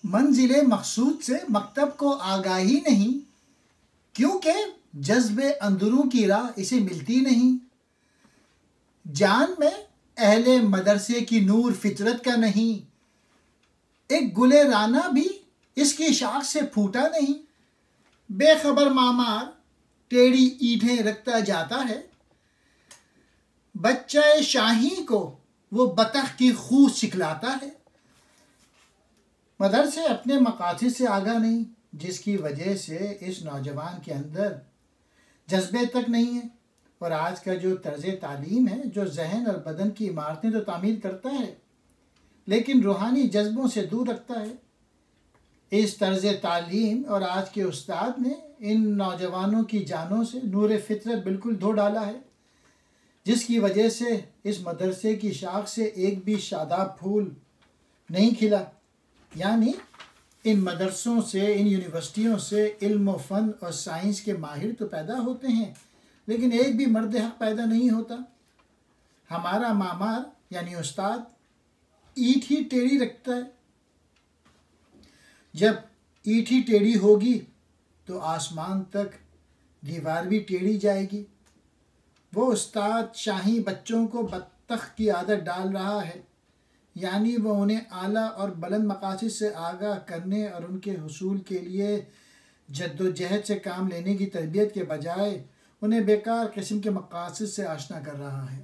मंजिले मकसूद से मकतब को आगाही नहीं, क्योंकि जज्बे अंदरों की राह इसे मिलती नहीं। जान में अहले मदरसे की नूर फितरत का नहीं, एक गुले राना भी इसकी शाख से फूटा नहीं। बेखबर मामार टेढ़ी ईंटें रखता जाता है, बच्चे शाही को वो बतख की खूह सिखलाता है। मदरसे अपने मकासद से आगा नहीं, जिसकी वजह से इस नौजवान के अंदर जज्बे तक नहीं है। और आज का जो तर्ज तालीम है, जो जहन और बदन की इमारतें तो तामीर करता है, लेकिन रूहानी जज्बों से दूर रखता है। इस तर्ज तालीम और आज के उस्ताद ने इन नौजवानों की जानों से नूर फितरत बिल्कुल धो डाला है, जिसकी वजह से इस मदरसे की शाख से एक भी शादाब फूल नहीं खिला। यानी इन मदरसों से, इन यूनिवर्सिटियों से इल्म व फ़न और साइंस के माहिर तो पैदा होते हैं, लेकिन एक भी मर्द हक पैदा नहीं होता। हमारा मामार यानी उस्ताद ईंट ही टेढ़ी रखता है। जब ईंट ही टेढ़ी होगी तो आसमान तक दीवार भी टेढ़ी जाएगी। वो उस्ताद शाही बच्चों को बत्तख की आदत डाल रहा है, यानी वो उन्हें आला और बुलंद मकासद से आगाह करने और उनके हुसूल के लिए जद्दोजहद से काम लेने की तरबियत के बजाय उन्हें बेकार किस्म के मकासद से आशना कर रहा है।